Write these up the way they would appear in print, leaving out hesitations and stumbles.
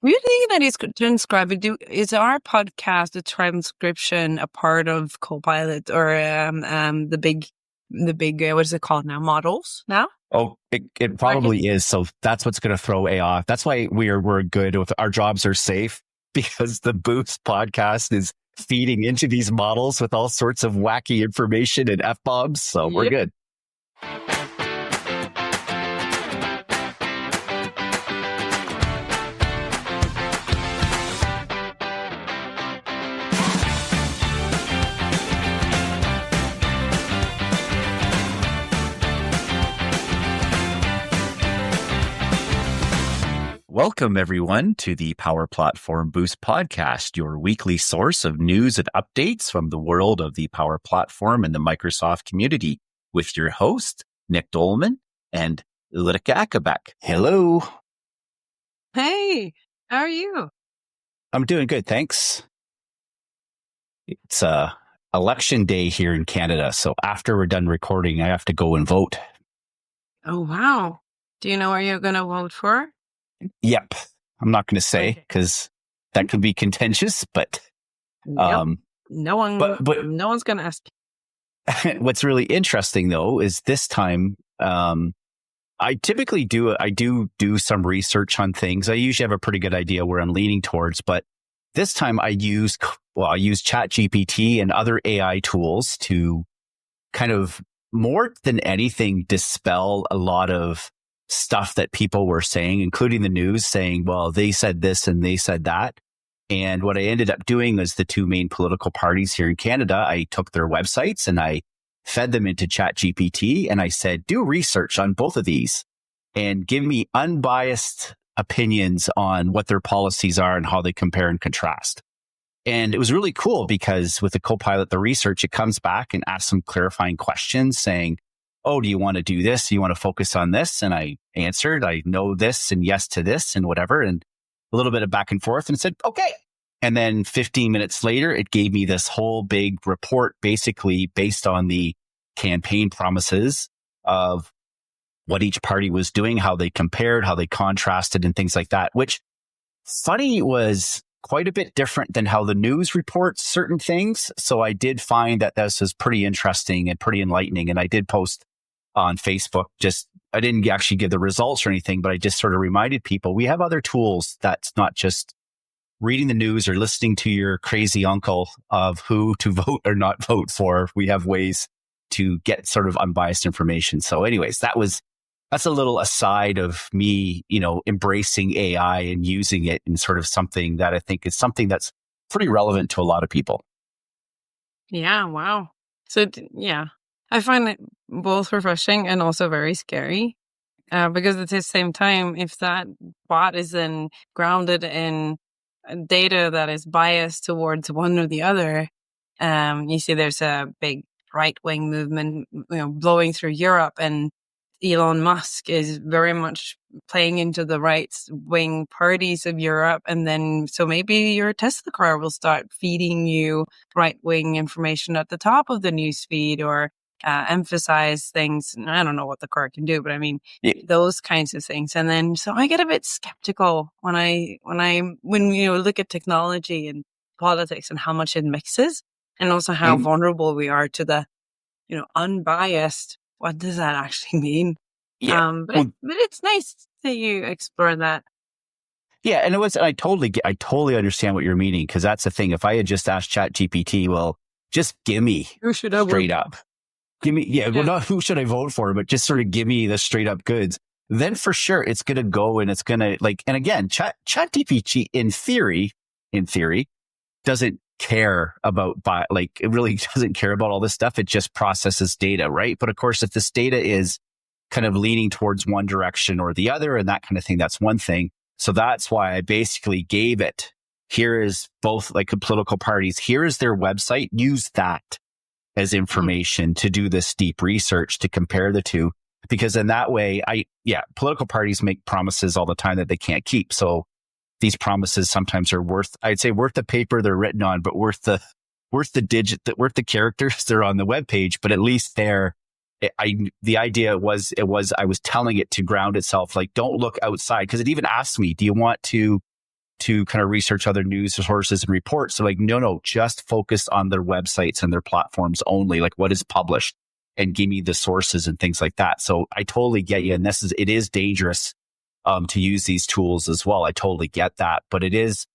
Were you thinking that he's transcribed it? Is our podcast, the transcription, a part of Copilot or the big what is it called now? Models now? Oh, it probably is. So that's what's going to throw AI off. That's why we're good with our jobs are safe, because the Boost podcast is feeding into these models with all sorts of wacky information and F-bombs. So we're good. Welcome, everyone, to the Power Platform Boost podcast, your weekly source of news and updates from the world of the Power Platform and the Microsoft community, with your host, Nick Doelman and Ulrikke. Hello. Hey, how are you? I'm doing good, thanks. It's election day here in Canada, so after we're done recording, I have to go and vote. Oh, wow. Do you know where you're going to vote for? Yep. I'm not going to say because that could be contentious, but no one's going to ask. What's really interesting though is this time I typically do some research on things. I usually have a pretty good idea where I'm leaning towards, but this time I use ChatGPT and other AI tools to kind of, more than anything, dispel a lot of stuff that people were saying, including the news, saying, well, they said this and they said that. And what I ended up doing was the two main political parties here in Canada, I took their websites and I fed them into ChatGPT and I said, do research on both of these and give me unbiased opinions on what their policies are and how they compare and contrast. And it was really cool because with the Copilot, the research, it comes back and asks some clarifying questions saying, oh, do you want to do this? Do you want to focus on this? And I answered, I know this and yes to this and whatever. And a little bit of back and forth and said, okay. And then 15 minutes later, it gave me this whole big report, basically based on the campaign promises of what each party was doing, how they compared, how they contrasted and things like that, which funny was quite a bit different than how the news reports certain things. So I did find that this was pretty interesting and pretty enlightening. And I did post on Facebook, I didn't actually give the results or anything, but I just sort of reminded people we have other tools that's not just reading the news or listening to your crazy uncle of who to vote or not vote for. We have ways to get sort of unbiased information. So anyways, that's a little aside of me, embracing AI and using it in sort of something that I think is something that's pretty relevant to a lot of people. Yeah. Wow. So yeah, I find it both refreshing and also very scary because at the same time, if that bot is then grounded in data that is biased towards one or the other, you see there's a big right-wing movement blowing through Europe, and Elon Musk is very much playing into the right-wing parties of Europe. And then, so maybe your Tesla car will start feeding you right-wing information at the top of the news feed or emphasize things. I don't know what the car can do, but I mean, those kinds of things. And then, so I get a bit skeptical when look at technology and politics and how much it mixes, and also how vulnerable we are to the, unbiased. What does that actually mean? Yeah. But it's nice that you explore that. Yeah. And I totally understand what you're meaning, because that's the thing. If I had just asked ChatGPT, well, just give me straight up. Give me, well, not who should I vote for, but just sort of give me the straight up goods. Then for sure, it's going to go and it's going to and again, ChatGPT in theory, doesn't care about, it really doesn't care about all this stuff. It just processes data, right? But of course, if this data is kind of leaning towards one direction or the other and that kind of thing, that's one thing. So that's why I basically gave it, here is both political parties, here is their website, use that as information to do this deep research to compare the two. Because in that way, political parties make promises all the time that they can't keep. So these promises sometimes are worth the paper they're written on, but worth the characters they're on the webpage. But at least the idea was I was telling it to ground itself, don't look outside. Cause it even asked me, do you want to to kind of research other news sources and reports. So like, no, just focus on their websites and their platforms only, like what is published, and give me the sources and things like that. So I totally get you. And it is dangerous to use these tools as well. I totally get that. But it is,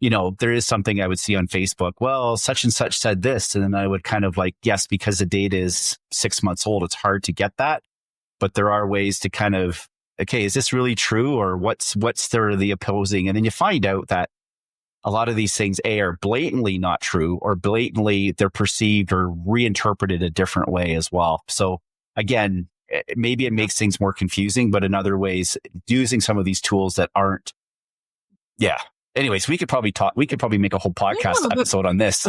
there is something I would see on Facebook. Well, such and such said this. And then I would kind of like, yes, because the data is 6 months old, it's hard to get that. But there are ways to kind of, okay, is this really true? Or what's the opposing? And then you find out that a lot of these things, are blatantly not true, or blatantly they're perceived or reinterpreted a different way as well. So again, maybe it makes things more confusing, but in other ways, using some of these tools that aren't, Anyways, we could probably make a whole podcast episode on this.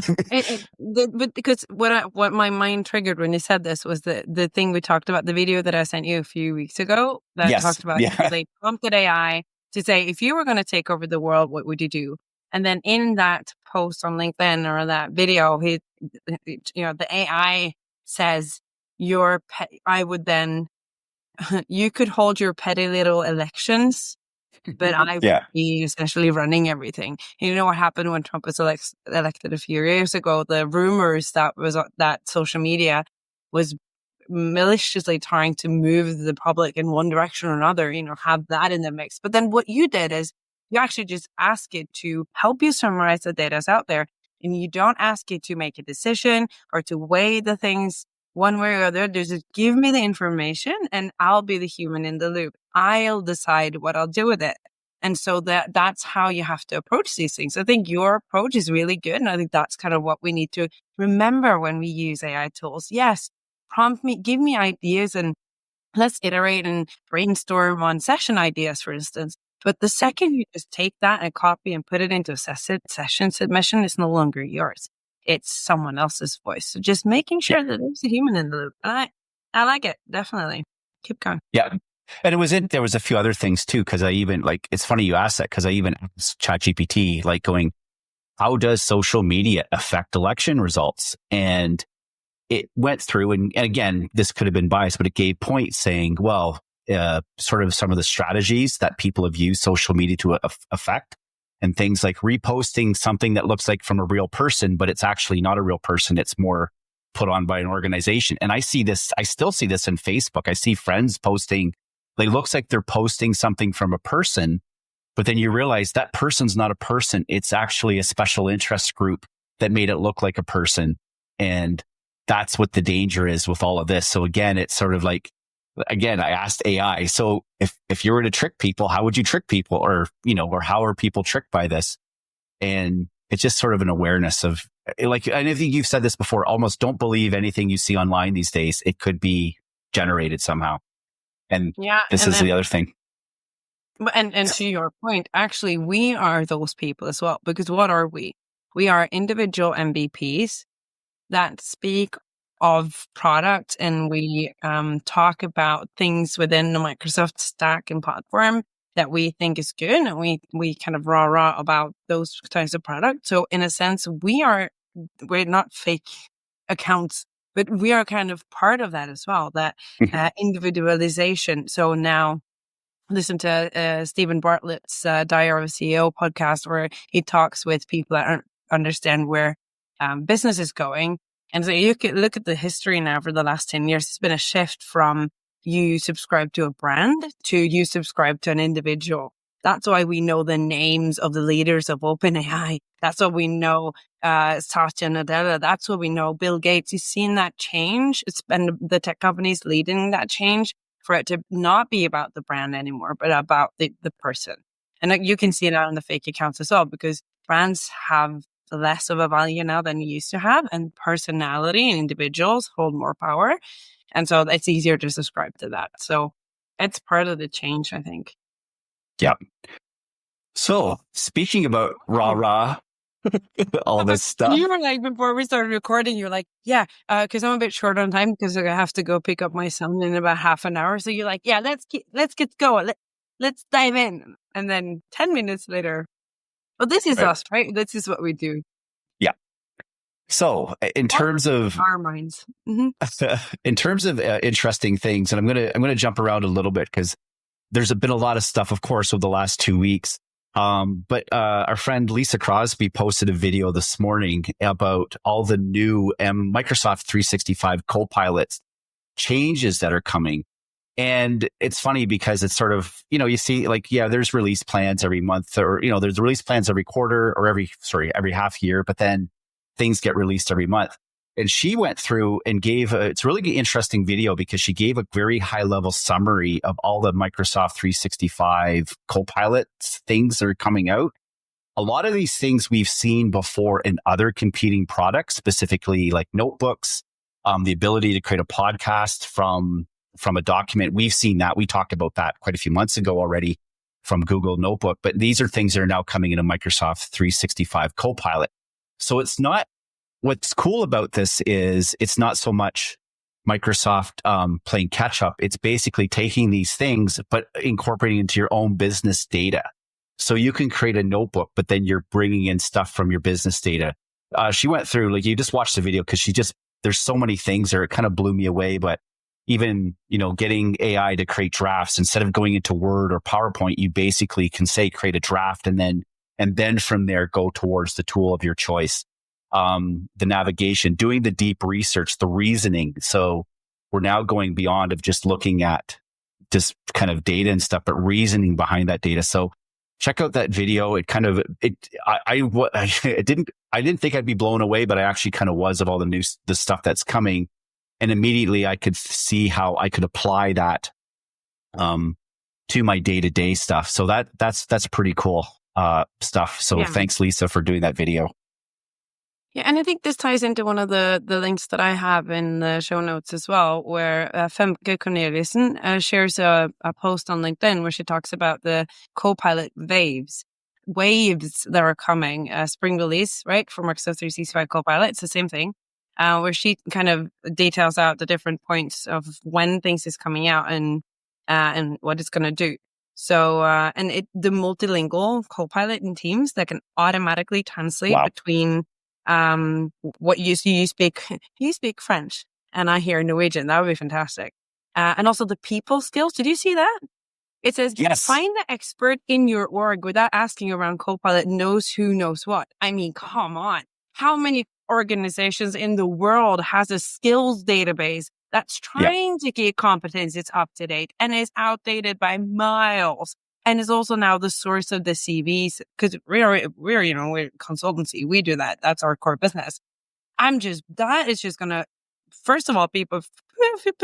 But because what my mind triggered when you said this was the thing we talked about, the video that I sent you a few weeks ago that talked about they prompted AI to say, if you were going to take over the world, what would you do? And then in that post on LinkedIn or that video, the AI says, I would then, you could hold your petty little elections, but I would be essentially running everything. You know what happened when Trump was elected a few years ago? The rumors that social media was maliciously trying to move the public in one direction or another, have that in the mix. But then what you did is you actually just ask it to help you summarize the data that's out there. And you don't ask it to make a decision or to weigh the things one way or other. Just give me the information and I'll be the human in the loop. I'll decide what I'll do with it. And so that's how you have to approach these things. I think your approach is really good. And I think that's kind of what we need to remember when we use AI tools. Yes, prompt me, give me ideas, and let's iterate and brainstorm on session ideas, for instance. But the second you just take that and copy and put it into a session submission, it's no longer yours. It's someone else's voice. So just making sure that there's a human in the loop. And I like it. Definitely. Keep going. Yeah. And there was a few other things too, because I even it's funny you asked that, because I even asked ChatGPT, going, how does social media affect election results? And it went through, and again, this could have been biased, but it gave points saying, well, sort of some of the strategies that people have used social media to affect, and things like reposting something that looks like from a real person, but it's actually not a real person. It's more put on by an organization. And I still see this in Facebook. I see friends posting, it looks like they're posting something from a person, but then you realize that person's not a person. It's actually a special interest group that made it look like a person. And that's what the danger is with all of this. So again, it's sort of like, I asked AI, so if you were to trick people, how would you trick people? Or how are people tricked by this? And it's just sort of an awareness of, and I think you've said this before, almost don't believe anything you see online these days. It could be generated somehow. And this is the other thing. And to your point, actually, we are those people as well, because what are we? We are individual MVPs that speak of product, and we talk about things within the Microsoft stack and platform that we think is good, and we kind of rah about those types of products. So in a sense, we're not fake accounts, but we are kind of part of that as well, that individualization. So now listen to Stephen Bartlett's Diary of a CEO podcast, where he talks with people that understand where business is going. And so you could look at the history now for the last 10 years. It's been a shift from you subscribe to a brand to you subscribe to an individual. That's why we know the names of the leaders of OpenAI. That's what we know Satya Nadella. That's what we know Bill Gates. You've seen that change. It's been the tech companies leading that change for it to not be about the brand anymore, but about the person. And you can see that on the fake accounts as well, because brands have less of a value now than you used to have, and personality and individuals hold more power. And so it's easier to subscribe to that. So it's part of the change, I think. Yeah. So speaking about rah, all this stuff. You were like, before we started recording, you're like, because I'm a bit short on time because I have to go pick up my son in about half an hour. So you're like, let's get going. Let's dive in. And then 10 minutes later, well, this is us, right? This is what we do. Yeah. So in terms of our minds, in terms of interesting things, and I'm gonna jump around a little bit because there's been a lot of stuff, of course, over the last 2 weeks. But our friend Lisa Crosbie posted a video this morning about all the new Microsoft 365 Copilot changes that are coming. And it's funny because it's sort of, you see like, yeah, there's release plans every month, or, there's release plans every quarter or every half year, but then things get released every month. And she went through and gave it's a really interesting video because she gave a very high level summary of all the Microsoft 365 Copilot things that are coming out. A lot of these things we've seen before in other competing products, specifically like notebooks, the ability to create a podcast from a document. We've seen that. We talked about that quite a few months ago already from Google Notebook, but these are things that are now coming into Microsoft 365 Copilot. So it's not, what's cool about this is it's not so much Microsoft playing catch up. It's basically taking these things, but incorporating into your own business data. So you can create a notebook, but then you're bringing in stuff from your business data. She went through, like, you just watched the video because there's so many things there. It kind of blew me away, but even, getting AI to create drafts instead of going into Word or PowerPoint, you basically can say, create a draft and then from there, go towards the tool of your choice. The navigation, doing the deep research, the reasoning. So we're now going beyond of just looking at just kind of data and stuff, but reasoning behind that data. So check out that video. I didn't think I'd be blown away, but I actually kind of was of all the stuff that's coming. And immediately I could see how I could apply that, to my day-to-day stuff. So that's pretty cool, stuff. So Thanks, Lisa, for doing that video. Yeah, and I think this ties into one of the links that I have in the show notes as well, where Femke Cornelissen shares a post on LinkedIn where she talks about the Copilot waves that are coming, spring release, right, for Microsoft 365 Copilot. It's the same thing, where she kind of details out the different points of when things is coming out and what it's going to do. So, the multilingual Copilot in Teams that can automatically translate between what you speak French and I hear Norwegian. That would be fantastic. And also the people skills. Did you see that? It says, yes, find the expert in your org without asking around Copilot knows who knows what. I mean, come on. How many organizations in the world has a skills database that's trying to get competencies up to date and is outdated by miles? And is also now the source of the CVs, because we're consultancy. We do that. That's our core business. That is just going to, first of all, put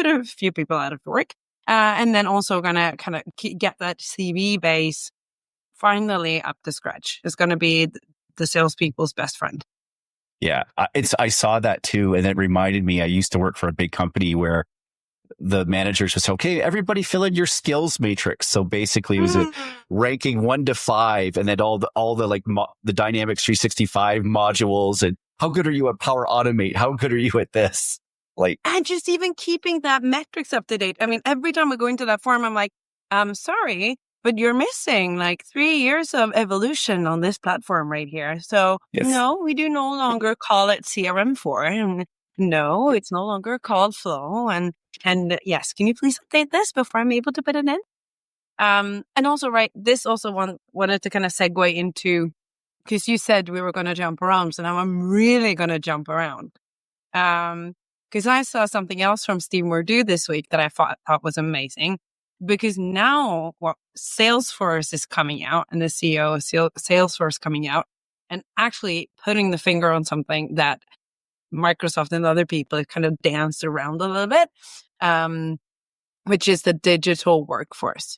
a few people out of work. And then also going to kind of get that CV base finally up to scratch. It's going to be the salespeople's best friend. Yeah, I saw that too. And it reminded me, I used to work for a big company where the managers was, okay, everybody fill in your skills matrix. So basically it was a ranking 1 to 5 and then all the like the Dynamics 365 modules and how good are you at Power Automate? How good are you at this? And just even keeping that metrics up to date. I mean, every time I go into that form, I'm like, I'm sorry, but you're missing like 3 years of evolution on this platform right here. So no, we do no longer call it CRM4. And no, it's no longer called Flow. And yes, can you please update this before I'm able to put it in? And also, right, this also wanted to kind of segue into, because you said we were going to jump around. So now I'm really going to jump around. Because I saw something else from Steve Mordue this week that I thought was amazing. Because now, Salesforce is coming out and the CEO of Salesforce coming out and actually putting the finger on something that Microsoft and other people have kind of danced around a little bit, which is the digital workforce,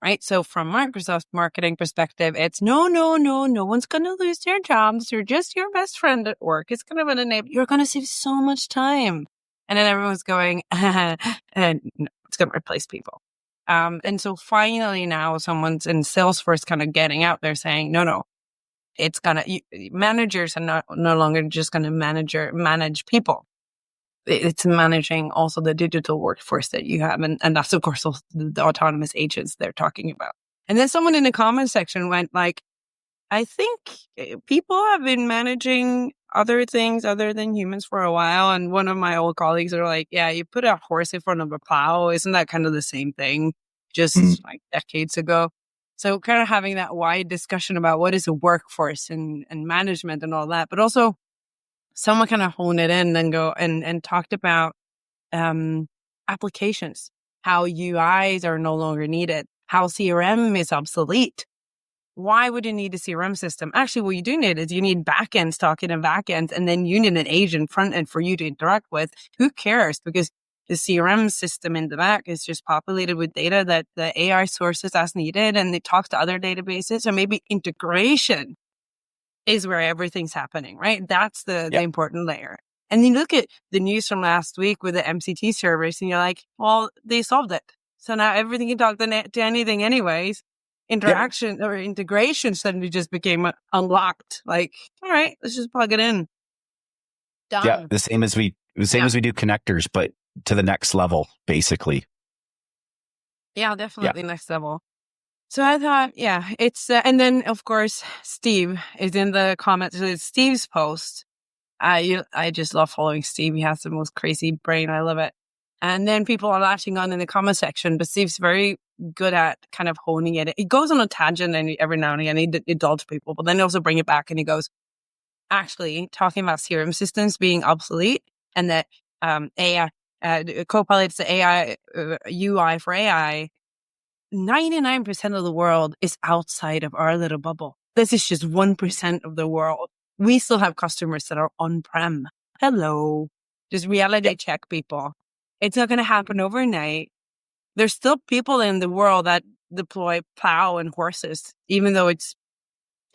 right? So from Microsoft marketing perspective, it's no one's going to lose their jobs. You're just your best friend at work. It's going to enable, you're going to save so much time. And then everyone's going, and no, it's going to replace people. And so finally now someone's in Salesforce kind of getting out there saying, no, it's managers are no longer just going to manage people. It's managing also the digital workforce that you have. And that's, of course, also the autonomous agents they're talking about. And then someone in the comment section went like, I think people have been managing other things other than humans for a while. And one of my old colleagues are like, yeah, you put a horse in front of a plow. Isn't that kind of the same thing just like decades ago? So kind of having that wide discussion about what is a workforce and management and all that, but also someone kind of honed it in and go and talked about applications, how UIs are no longer needed, how CRM is obsolete. Why would you need a CRM system? Actually, what you do need is you need backends talking to backends, and then you need an agent front end for you to interact with. Who cares? Because the CRM system in the back is just populated with data that the AI sources as needed, and it talks to other databases. Or maybe integration is where everything's happening, right? That's the important layer. And you look at the news from last week with the MCT servers, and you're like, well, they solved it. So now everything can talk to anything anyways. Interaction or integration suddenly just became unlocked. Like, all right, let's just plug it in. Done. Yeah, the same as we do connectors, but to the next level, basically. Yeah, definitely next level. So I thought, it's and then of course Steve is in the comments. So it's Steve's post. I just love following Steve. He has the most crazy brain. I love it. And then people are latching on in the comment section, but Steve's very good at kind of honing it. He goes on a tangent and every now and again he indulges people, but then he also bring it back and he goes, actually talking about CRM systems being obsolete and that AI, Copilot is the AI UI for AI. 99% of the world is outside of our little bubble. This is just 1% of the world. We still have customers that are on-prem. Hello. Just reality check, people. It's not going to happen overnight. There's still people in the world that deploy plow and horses, even though it's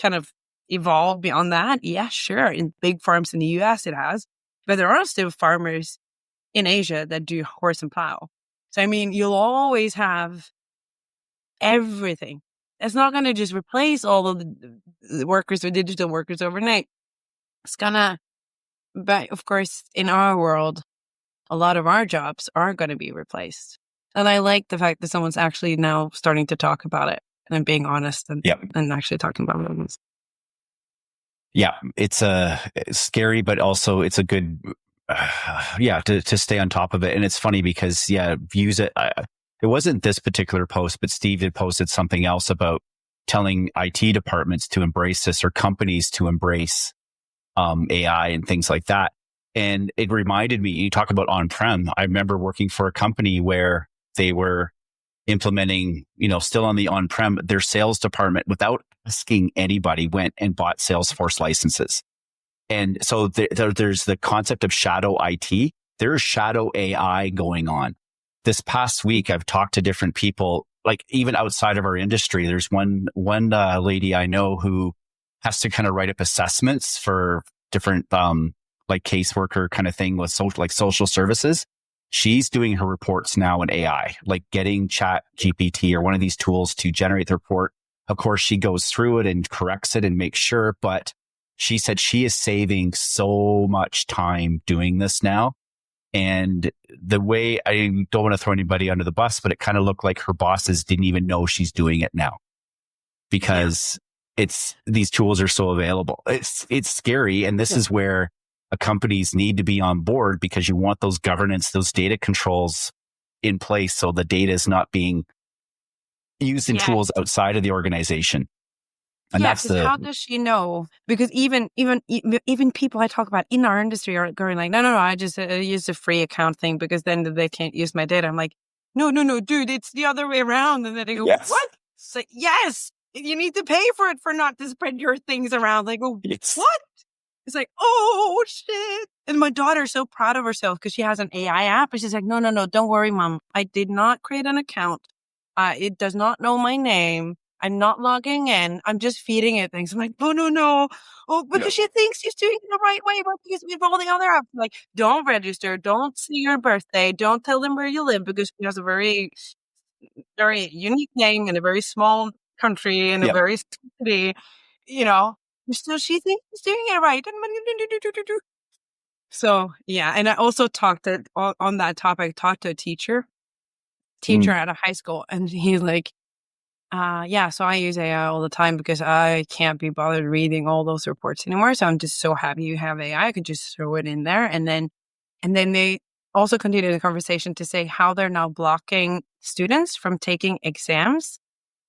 kind of evolved beyond that. Yeah, sure. In big farms in the US, it has. But there are still farmers in Asia that do horse and plow. So, I mean, you'll always have everything. It's not going to just replace all of the workers or digital workers overnight. It's going to, but of course, in our world, a lot of our jobs are going to be replaced. And I like the fact that someone's actually now starting to talk about it and being honest and actually talking about it. Yeah, it's scary, but also it's a good, to stay on top of it. And it's funny because, views it. It wasn't this particular post, but Steve had posted something else about telling IT departments to embrace this or companies to embrace AI and things like that. And it reminded me, you talk about on-prem. I remember working for a company where they were implementing, still on the on-prem, their sales department, without asking anybody, went and bought Salesforce licenses. And so there's the concept of shadow IT. There's shadow AI going on. This past week, I've talked to different people, like even outside of our industry. There's one lady I know who has to kind of write up assessments for different, like caseworker kind of thing with social services. She's doing her reports now in AI, like getting Chat GPT or one of these tools to generate the report. Of course, she goes through it and corrects it and makes sure, but she said she is saving so much time doing this now. And the way, I don't want to throw anybody under the bus, but it kind of looked like her bosses didn't even know she's doing it now because these tools are so available. It's scary. And this is where companies need to be on board because you want those governance, those data controls in place. So the data is not being used in tools outside of the organization. And that's how does she know? Because even people I talk about in our industry are going like, no, I just use a free account thing because then they can't use my data. I'm like, no, dude, it's the other way around. And then they go, what? It's like, yes, you need to pay for it for not to spread your things around. They go, what? It's like, oh shit. And my daughter's so proud of herself because she has an AI app. And she's like, no, don't worry, mom. I did not create an account. It does not know my name. I'm not logging in. I'm just feeding it things. I'm like, no. Oh, because she thinks she's doing it the right way. But because we have all the other apps, like, don't register. Don't see your birthday. Don't tell them where you live because she has a very, very unique name in a very small country in a very city, So she thinks she's doing it right. So, and I also talked on that topic, talked to a teacher at a high school, and he's like, so I use AI all the time because I can't be bothered reading all those reports anymore. So I'm just so happy you have AI. I could just throw it in there. And then they also continued the conversation to say how they're now blocking students from taking exams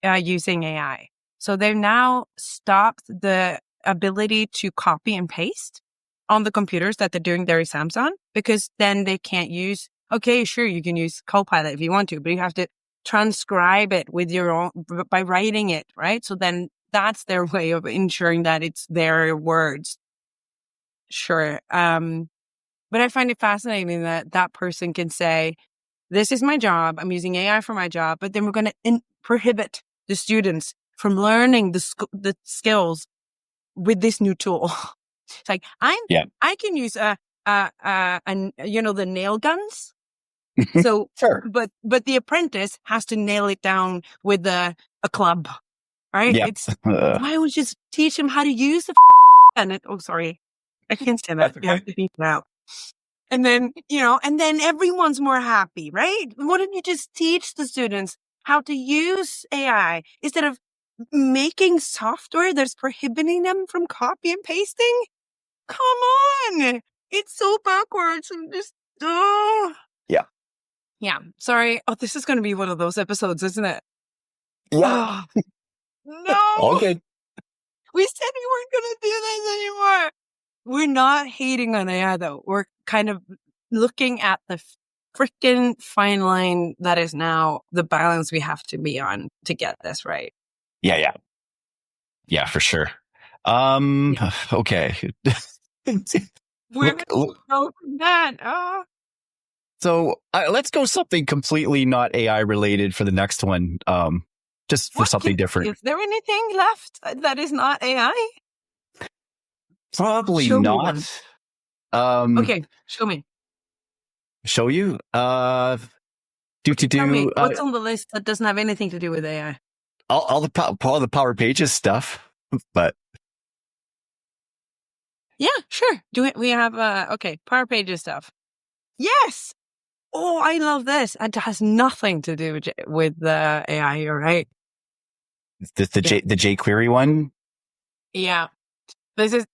using AI. So they've now stopped the ability to copy and paste on the computers that they're doing their exams on, because then they can't use, okay, sure, you can use Copilot if you want to, but you have to transcribe it with your own, by writing it, right? So then that's their way of ensuring that it's their words. Sure. But I find it fascinating that that person can say, this is my job, I'm using AI for my job, but then we're going to prohibit the students from learning the skills with this new tool. It's like, I can use the nail guns. So, sure. but the apprentice has to nail it down with a club, right? Yep. It's why would you just teach them how to use the and oh, sorry, I can't say that. You have to beat it out. And then, and then everyone's more happy, right? Why don't you just teach the students how to use AI instead of making software that's prohibiting them from copy and pasting? Come on. It's so backwards. I'm just, Yeah. Yeah. Sorry. Oh, this is going to be one of those episodes, isn't it? Yeah. Oh, no. Okay. We said we weren't going to do this anymore. We're not hating on AI, though. We're kind of looking at the freaking fine line that is now the balance we have to be on to get this right. Yeah. Yeah, for sure. Okay. We're going from that. Oh. So let's go something completely not AI related for the next one. Just for something different. Is there anything left that is not AI? Probably show not. Okay, show me. Show you? Tell me, what's on the list that doesn't have anything to do with AI? All the Power Pages stuff, but yeah, sure. We have Power Pages stuff. Yes. Oh, I love this. It has nothing to do with AI. You're right. The jQuery one. Yeah, this is.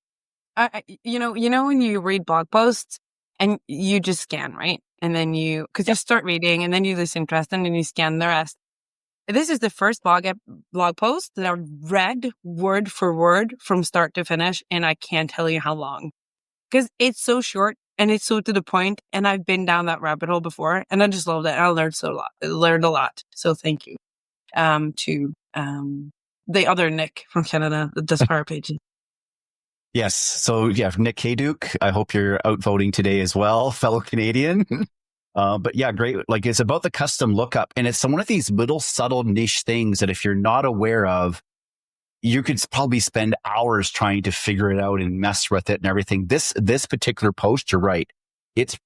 When you read blog posts and you just scan, right? And then you start reading and then you lose interest and then you scan the rest. This is the first blog post that I read word for word from start to finish, and I can't tell you how long, because it's so short and it's so to the point. And I've been down that rabbit hole before, and I just loved it. I learned a lot. So thank you to the other Nick from Canada that does Power Pages. Yes. So yeah, Nick Hayduke, I hope you're out voting today as well, fellow Canadian. But yeah, great. Like, it's about the custom lookup, and it's one of these little subtle niche things that if you're not aware of, you could probably spend hours trying to figure it out and mess with it and everything. This particular post, you're right. It's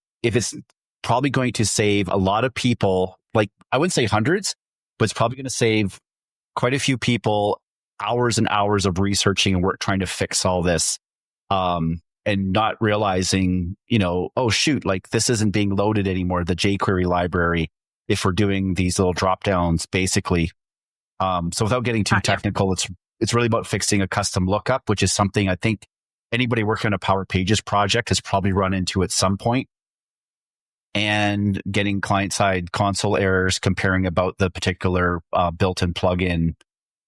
probably going to save a lot of people, like I wouldn't say hundreds, but it's probably going to save quite a few people hours and hours of researching and work trying to fix all this. And not realizing, oh shoot, like this isn't being loaded anymore, the jQuery library, if we're doing these little drop downs, basically. So without getting too technical, it's really about fixing a custom lookup, which is something I think anybody working on a Power Pages project has probably run into at some point. And getting client-side console errors, comparing about the particular built-in plugin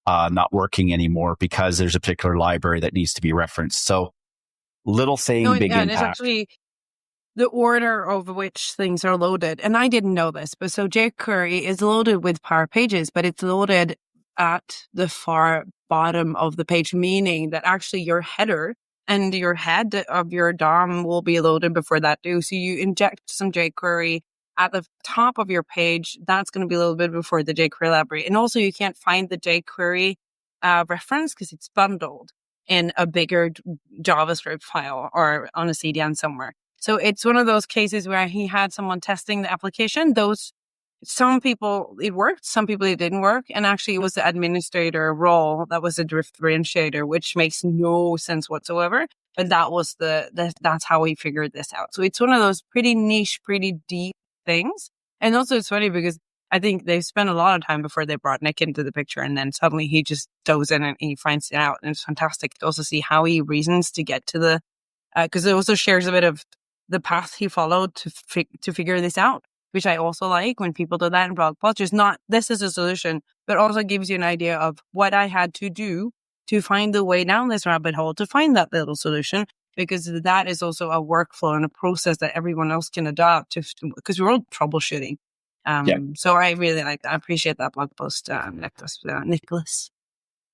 not working anymore because there's a particular library that needs to be referenced. So little thing, big impact. It's actually the order of which things are loaded. And I didn't know this, but so jQuery is loaded with Power Pages, but it's loaded at the far bottom of the page, meaning that actually your header and your head of your DOM will be loaded before that do. So you inject some jQuery at the top of your page, that's going to be a little bit before the jQuery library. And also you can't find the jQuery reference because it's bundled in a bigger JavaScript file or on a CDN somewhere. So it's one of those cases where he had someone testing the application. Some people it worked, some people it didn't work. And actually it was the administrator role that was a differentiator, which makes no sense whatsoever. But that was that's how we figured this out. So it's one of those pretty niche, pretty deep things. And also it's funny because I think they spent a lot of time before they brought Nick into the picture, and then suddenly he just goes in and he finds it out. And it's fantastic to also see how he reasons to get to because it also shares a bit of the path he followed to figure this out. which I also like when people do that in blog posts. Just not, this is a solution, but also gives you an idea of what I had to do to find the way down this rabbit hole to find that little solution, because that is also a workflow and a process that everyone else can adopt because we're all troubleshooting. So I really I appreciate that blog post, Nicholas.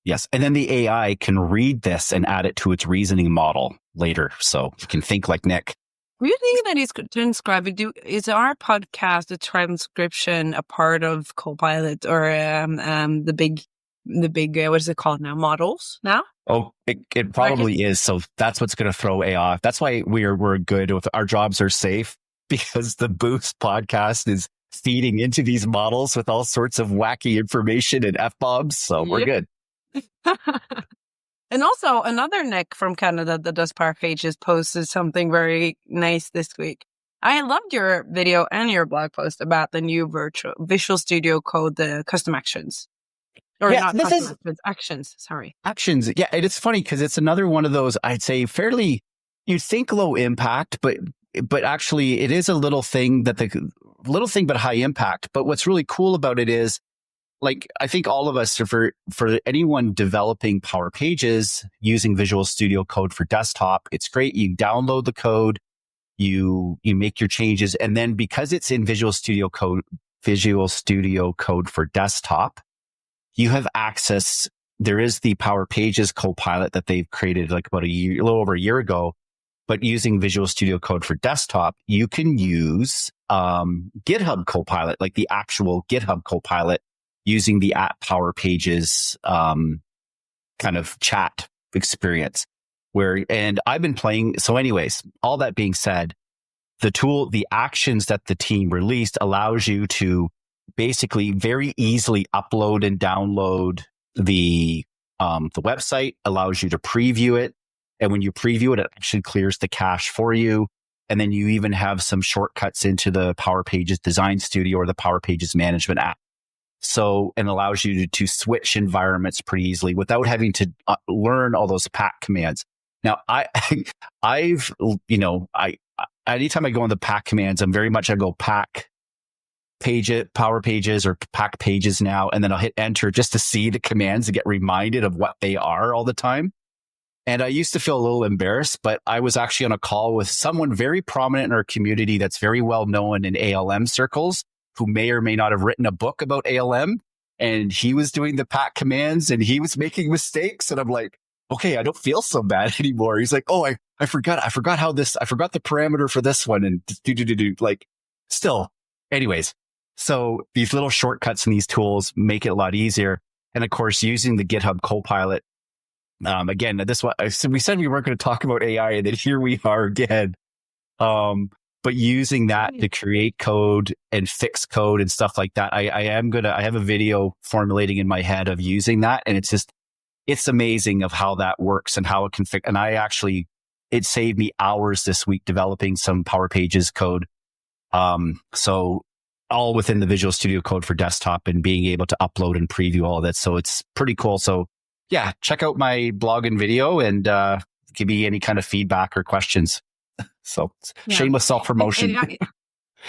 Yes. And then the AI can read this and add it to its reasoning model later. So you can think like Nick. Do you think that is transcribing? Is our podcast, the transcription, a part of Copilot or the big what is it called now? Models now? Oh, it probably is. So that's what's going to throw AI off. That's why we're good with our jobs are safe, because the Boost podcast is feeding into these models with all sorts of wacky information and F-bombs. So we're good. And also another Nick from Canada that does Power Pages posted something very nice this week. I loved your video and your blog post about the new Visual Studio Code, the custom actions. Or not custom actions, sorry. Actions. Yeah, and it's funny because it's another one of those, I'd say fairly, you'd think low impact, but actually it is a little thing but high impact. But what's really cool about it is, like, I think all of us, for anyone developing Power Pages using Visual Studio Code for desktop, it's great. You download the code, you make your changes, and then because it's in Visual Studio Code for desktop, you have access. There is the Power Pages Copilot that they've created like a little over a year ago, but using Visual Studio Code for desktop, you can use GitHub Copilot, like the actual GitHub Copilot, using the Power Pages kind of chat experience. And I've been playing. So anyways, all that being said, the actions that the team released allows you to basically very easily upload and download the website, allows you to preview it. And when you preview it, it actually clears the cache for you. And then you even have some shortcuts into the Power Pages Design Studio or the Power Pages Management app. So, and allows you to switch environments pretty easily without having to learn all those pack commands. Now, anytime I go on the pack commands, I go pack Power Pages or pack pages now, and then I'll hit enter just to see the commands and get reminded of what they are all the time. And I used to feel a little embarrassed, but I was actually on a call with someone very prominent in our community that's very well known in ALM circles, who may or may not have written a book about ALM. And he was doing the pack commands and he was making mistakes. And I'm like, okay, I don't feel so bad anymore. He's like, oh, I forgot the parameter for this one. And like, still, anyways. So these little shortcuts and these tools make it a lot easier. And of course, using the GitHub Copilot, again, we said we weren't going to talk about AI, and then here we are again. But using that to create code and fix code and stuff like that, I have a video formulating in my head of using that. And it's amazing of how that works and how it can fix. And it saved me hours this week developing some Power Pages code. So all within the Visual Studio Code for desktop and being able to upload and preview all of that. So it's pretty cool. So yeah, check out my blog and video and give me any kind of feedback or questions. So shameless self-promotion.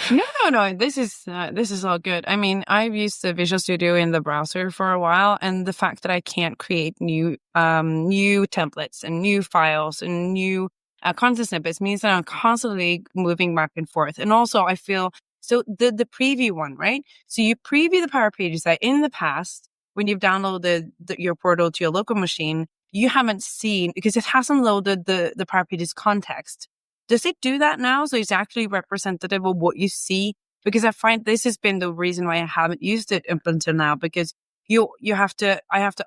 No. This is all good. I mean, I've used the Visual Studio in the browser for a while, and the fact that I can't create new templates and new files and new content snippets means that I'm constantly moving back and forth. And also, I feel so the preview one, right? So you preview the Power Pages site in the past when you've downloaded your portal to your local machine. You haven't seen, because it hasn't loaded the Power Pages context. Does it do that now? So it's actually representative of what you see? Because I find this has been the reason why I haven't used it up until now, because I have to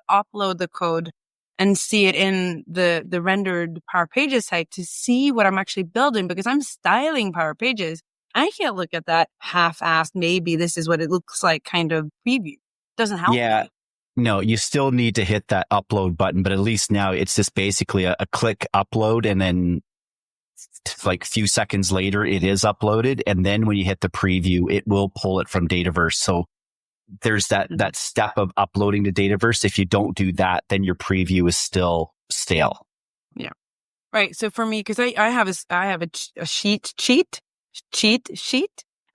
upload the code and see it in the rendered Power Pages site to see what I'm actually building, because I'm styling Power Pages. I can't look at that half-assed, maybe this is what it looks like kind of preview. Doesn't help. Yeah. No, you still need to hit that upload button, but at least now it's just basically a click upload, and then like a few seconds later, it is uploaded. And then when you hit the preview, it will pull it from Dataverse. So there's that step of uploading to Dataverse. If you don't do that, then your preview is still stale. Yeah. Right. So for me, because I have a cheat sheet,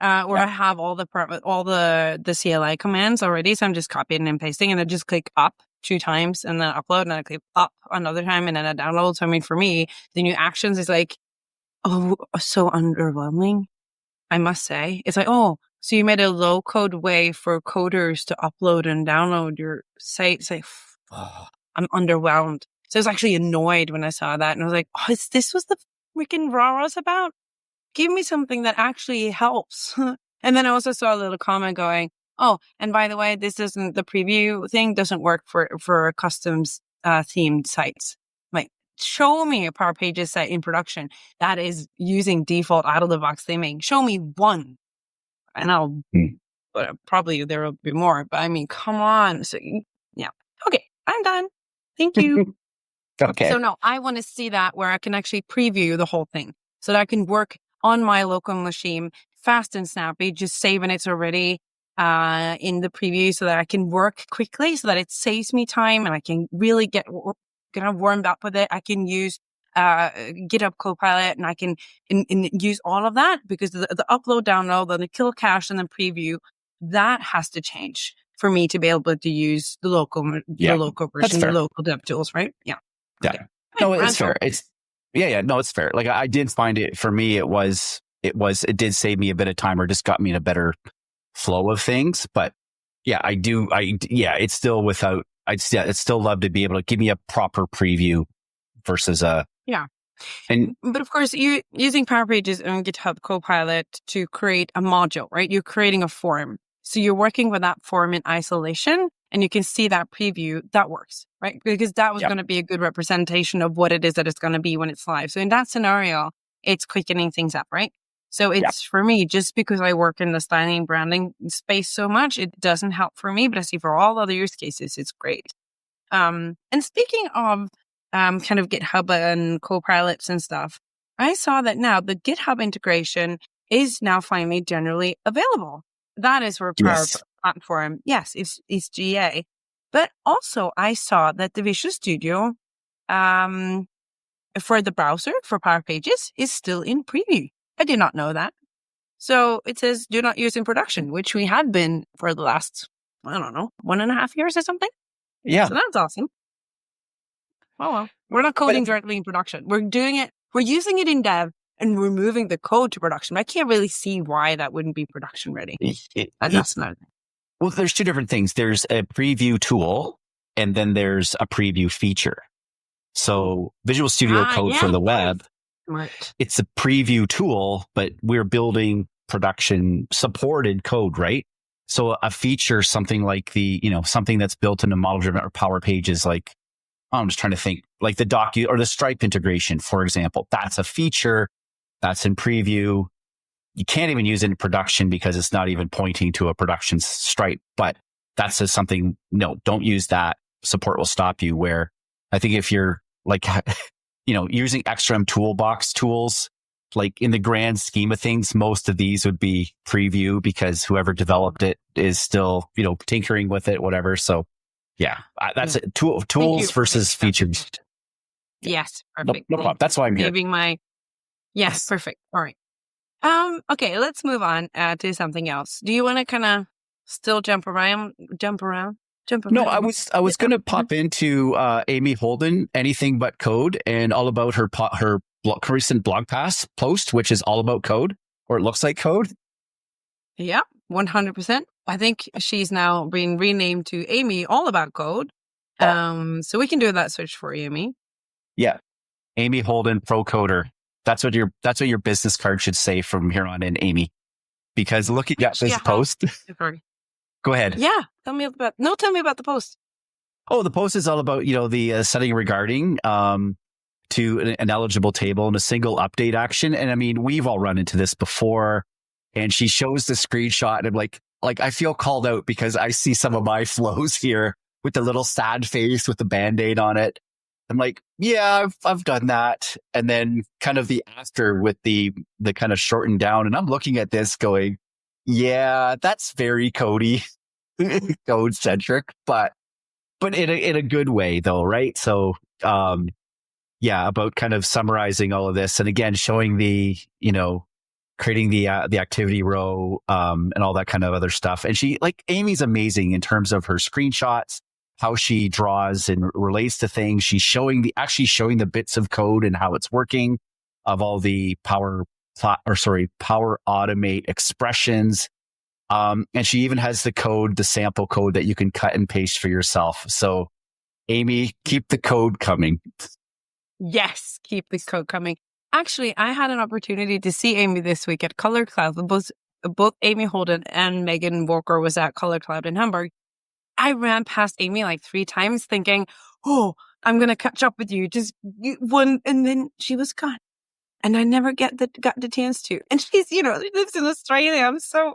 where I have all the CLI commands already. So I'm just copying and pasting, and I just click up 2 times and then upload, and I click up another time and then I download. So I mean, for me, the new actions is like, oh, so underwhelming, I must say. It's like, oh, so you made a low code way for coders to upload and download your site. It's like, I'm underwhelmed. So I was actually annoyed when I saw that, and I was like, oh, this was the freaking raw was about? Give me something that actually helps. And then I also saw a little comment going, oh, and by the way, the preview thing doesn't work for customs themed sites. Like, show me a Power Pages site in production that is using default out of the box theming. Show me one, and I'll probably there will be more. But I mean, come on. So yeah, okay, I'm done. Thank you. Okay. So no, I want to see that where I can actually preview the whole thing so that I can work on my local machine fast and snappy, just saving it already in the preview so that I can work quickly, so that it saves me time and I can really get kind of warmed up with it. I can use GitHub Copilot, and I can use all of that, because the upload, download, and the kill cache and the preview, that has to change for me to be able to use the local version, the local dev tools, right? Yeah. Yeah. Okay. No, it's fair. No, it's fair. Like, I did find it, for me, it did save me a bit of time, or just got me in a better flow of things. But yeah, it's still I'd still love to be able to give me a proper preview versus but of course, you using Power Pages and GitHub Copilot to create a module, right? You're creating a form. So you're working with that form in isolation, and you can see that preview. That works, right? Because that was going to be a good representation of what it is that it's going to be when it's live. So in that scenario, it's quickening things up, right? So it's for me, just because I work in the styling branding space so much, it doesn't help for me, but I see for all other use cases, it's great. And speaking of kind of GitHub and Copilots and stuff, I saw that now the GitHub integration is now finally generally available. That is for Power Platform. Yes, it's GA. But also I saw that the Visual Studio for the browser for Power Pages is still in preview. I did not know that. So it says do not use in production, which we had been for the last, I don't know, 1.5 years or something. Yeah. So that's awesome. Oh, well, we're not coding directly in production. We're doing it. We're using it in dev, and we're moving the code to production. I can't really see why that wouldn't be production ready. That's not. Well, there's 2 different things. There's a preview tool, and then there's a preview feature. So Visual Studio Code for the web, it's a preview tool, but we're building production supported code, right? So a feature, something like something that's built into model driven or Power Pages, like, I'm just trying to think, like the or the Stripe integration, for example. That's a feature that's in preview. You can't even use it in production because it's not even pointing to a production Stripe. But that says something, no, don't use that. Support will stop you. Where I think if you're like, using XRM toolbox tools, like in the grand scheme of things, most of these would be preview, because whoever developed it is still, tinkering with it, whatever. So yeah, that's it. Tools versus features. Yes, perfect. No problem. That's why I'm here. Yes, perfect. All right. Okay, let's move on to something else. Do you want to kind of still jump around? No, I was going to pop into Amey Holden, Anything But Code, and all about her recent blog post, which is all about code, or it looks like code. Yeah, 100%. I think she's now been renamed to Amey All About Code. So we can do that switch for you, Amey. Yeah, Amey Holden, Pro Coder. That's what your business card should say from here on in, Amey. Because looking at this post, go ahead. Yeah, tell me about the post. Oh, the post is all about the setting regarding to an eligible table and a single update action. And I mean, we've all run into this before. And she shows the screenshot, and I'm like I feel called out because I see some of my flows here with the little sad face with the Band-Aid on it. I'm like, yeah, I've done that. And then kind of the after with the kind of shortened down. And I'm looking at this going, yeah, that's very Cody, code centric, but in a good way though, right? So, about kind of summarizing all of this. And again, showing the, creating the activity row, and all that kind of other stuff. And Amy's amazing in terms of her screenshots, how she draws and relates to things. She's showing the bits of code and how it's working of all the Power Automate expressions. And she even has the sample code that you can cut and paste for yourself. So Amey, keep the code coming. Yes, keep the code coming. Actually, I had an opportunity to see Amey this week at Color Cloud. Both Amey Holden and Megan Walker was at Color Cloud in Hamburg. I ran past Amey like 3 times thinking, oh, I'm going to catch up with you. Just one. And then she was gone. And I never got the chance to. And she's, she lives in Australia. I'm so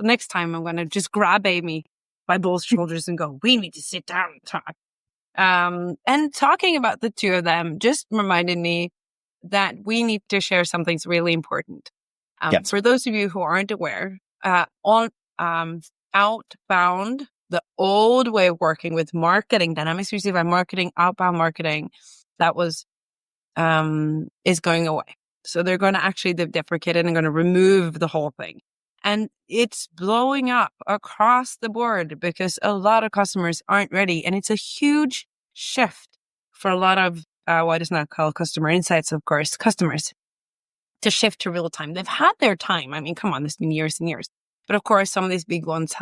next time I'm going to just grab Amey by both shoulders and go, we need to sit down and talk. And talking about the two of them just reminded me that we need to share something that's really important. Yes. For those of you who aren't aware, on Outbound, the old way of working with marketing, Dynamics 365 marketing, outbound marketing, that was is going away. So they're going to they've deprecated and going to remove the whole thing. And it's blowing up across the board because a lot of customers aren't ready. And it's a huge shift for a lot of what is now called customer insights, of course, customers to shift to real time. They've had their time. I mean, come on, it's been years and years. But of course, some of these big ones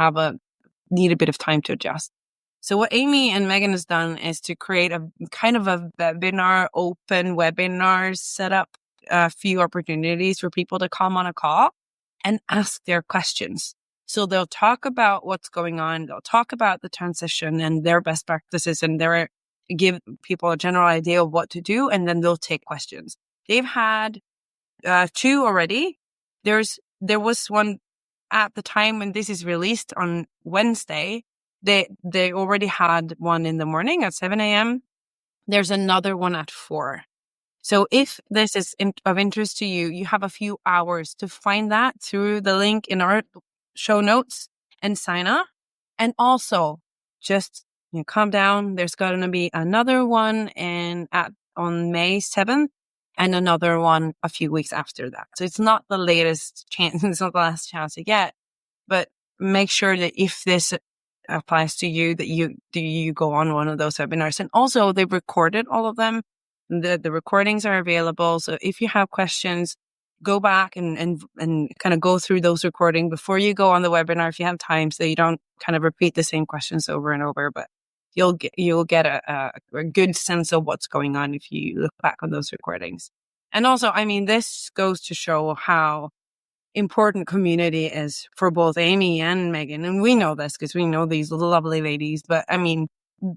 need a bit of time to adjust. So what Amey and Megan has done is to create a kind of a open webinar, set up a few opportunities for people to come on a call and ask their questions. So they'll talk about what's going on. They'll talk about the transition and their best practices, and they'll give people a general idea of what to do, and then they'll take questions. They've had 2 already. There was one at the time when this is released on Wednesday. They already had one in the morning at 7 a.m. There's another one at 4. So if this is of interest to you, you have a few hours to find that through the link in our show notes and sign up. And also just calm down. There's going to be another one on May 7th and another one a few weeks after that. So it's not the latest chance. It's not the last chance to get, but make sure that if this applies to you, that you go on one of those webinars. And also they've recorded all of them. The recordings are available. So if you have questions, go back and kind of go through those recordings before you go on the webinar if you have time, so you don't kind of repeat the same questions over and over. But you'll get a good sense of what's going on if you look back on those recordings. And also, I mean, this goes to show how important community is for both Amey and Megan. And we know this because we know these lovely ladies. But I mean,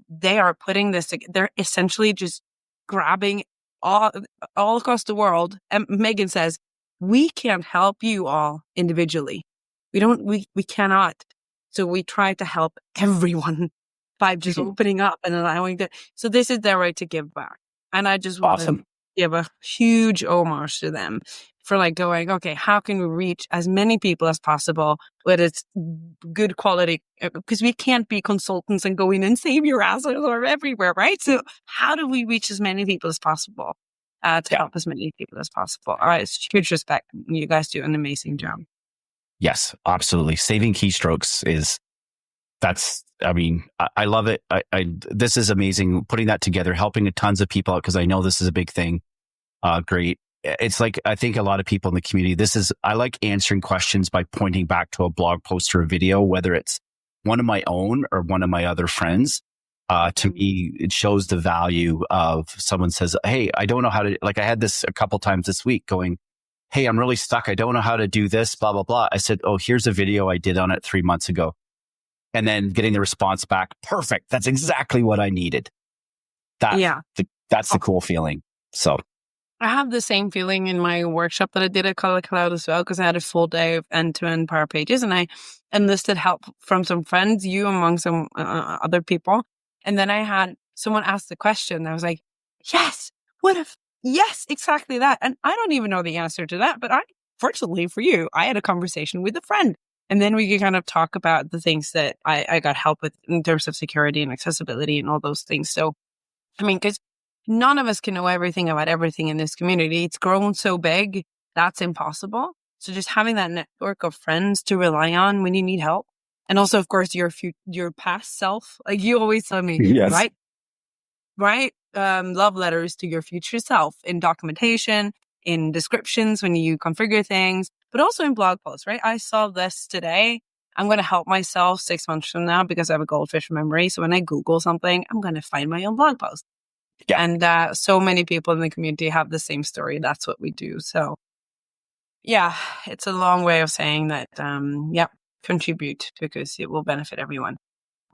they are putting this, they're essentially just grabbing all across the world. And Megan says, we can't help you all individually. We cannot. So we try to help everyone by just opening up and allowing that. So this is their way to give back. And I just want to give a huge homage to them for going, okay, how can we reach as many people as possible with its good quality? Because we can't be consultants and go in and save your assets or everywhere, right? So how do we reach as many people as possible to help as many people as possible? All right, it's huge respect. You guys do an amazing job. Yes, absolutely. Saving keystrokes I love it. This is amazing. Putting that together, helping tons of people out, because I know this is a big thing. Great. It's I think a lot of people in the community, I like answering questions by pointing back to a blog post or a video, whether it's one of my own or one of my other friends. To me, it shows the value of someone says, hey, I don't know how to, I had this a couple times this week going, hey, I'm really stuck. I don't know how to do this, blah, blah, blah. I said, oh, here's a video I did on it 3 months ago. And then getting the response back, perfect. That's exactly what I needed. That's the cool feeling. So I have the same feeling in my workshop that I did at Color Cloud as well, because I had a full day of end-to-end Power Pages, and I enlisted help from some friends, you among some other people. And then I had someone ask the question. I was like, yes, yes, exactly that. And I don't even know the answer to that, but fortunately for you, I had a conversation with a friend. And then we could kind of talk about the things that I got help with in terms of security and accessibility and all those things. So, I mean, because none of us can know everything about everything in this community. It's grown so big, that's impossible. So just having that network of friends to rely on when you need help. And also, of course, your past self. Like you always tell me, Yes. write love letters to your future self in documentation, in descriptions when you configure things, but also in blog posts, right? I saw this today. I'm going to help myself 6 months from now because I have a goldfish memory. So when I Google something, I'm going to find my own blog post. Yeah. And so many people in the community have the same story. That's what we do. So yeah, it's a long way of saying that, contribute because it will benefit everyone.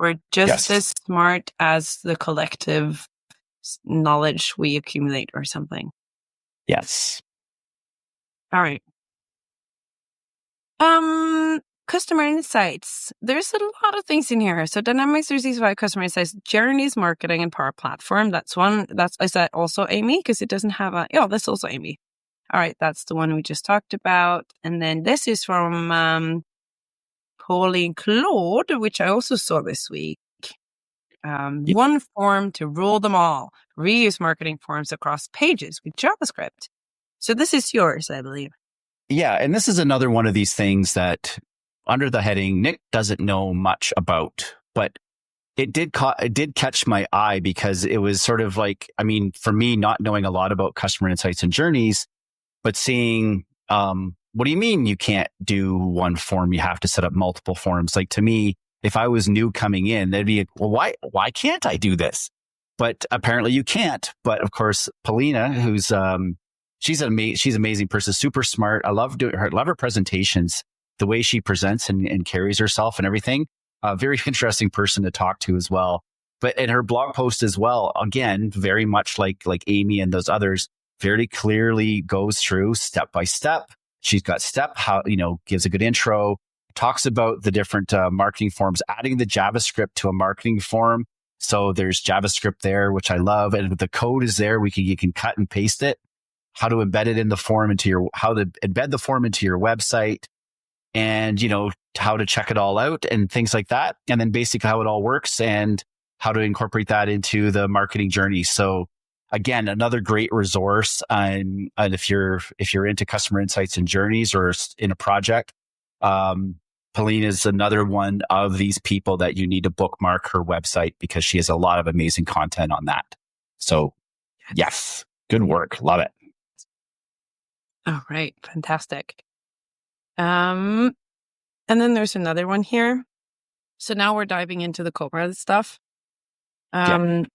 We're just Yes. as smart as the collective knowledge we accumulate or something. Yes. All right. Customer insights. There's a lot of things in here. So Dynamics 365 customer insights, journeys, marketing, and Power Platform. That's one. Is that also Amey? Because it doesn't have that's also Amey. All right. That's the one we just talked about. And then this is from Pauline Kolde, which I also saw this week. One form to rule them all. Reuse marketing forms across pages with JavaScript. So this is yours, I believe. Yeah. And this is another one of these things that under the heading, Nick doesn't know much about, but it did catch my eye because it was sort of like, I mean, for me, not knowing a lot about customer insights and journeys, but seeing, what do you mean you can't do one form? You have to set up multiple forms. Like to me, if I was new coming in, they'd be, well, why can't I do this? But apparently you can't. But of course, Paulina, who's, she's an amazing person, super smart. I love her presentations, the way she presents and carries herself and everything. A very interesting person to talk to as well. But in her blog post as well, again, very much like Amey and those others, very clearly goes through step by step. She's got gives a good intro, talks about the different marketing forms, adding the JavaScript to a marketing form. So there's JavaScript there, which I love. And the code is there. You can cut and paste it, how to embed it in the form how to embed the form into your website, and, how to check it all out and things like that. And then basically how it all works and how to incorporate that into the marketing journey. So again, another great resource. And if you're into customer insights and journeys or in a project, Pauline is another one of these people that you need to bookmark her website because she has a lot of amazing content on that. So yes, good work. Love it. All right. Fantastic. And then there's another one here. So now we're diving into the Copilot stuff. And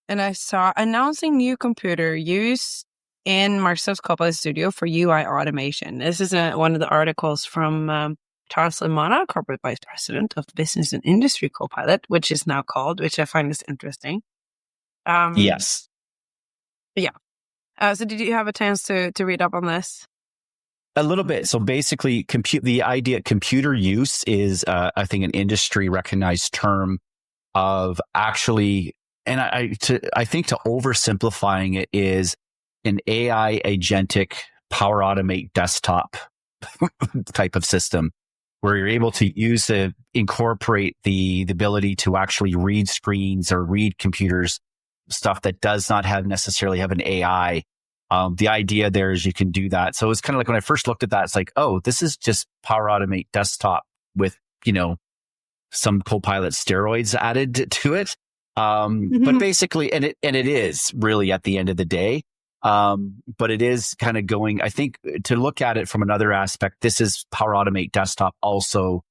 I saw announcing new computer use in Microsoft's Copilot Studio for UI automation. This is one of the articles from Charles Lamanna, Corporate Vice President of Business and Industry Copilot, which is now called, which I find is interesting. Yes. Yeah. So did you have a chance to read up on this? A little bit. So basically, computer use is, I think, an industry recognized term of actually, and I think to oversimplifying it is an AI agentic Power Automate desktop type of system where you're able to incorporate the ability to actually read screens or read computers, stuff that does not necessarily have an AI. The idea there is you can do that. So it's kind of like when I first looked at that, it's like, oh, this is just Power Automate desktop with, some Copilot steroids added to it. But basically, and it is really at the end of the day. But it is kind of going, I think, to look at it from another aspect, this is Power Automate desktop. Also,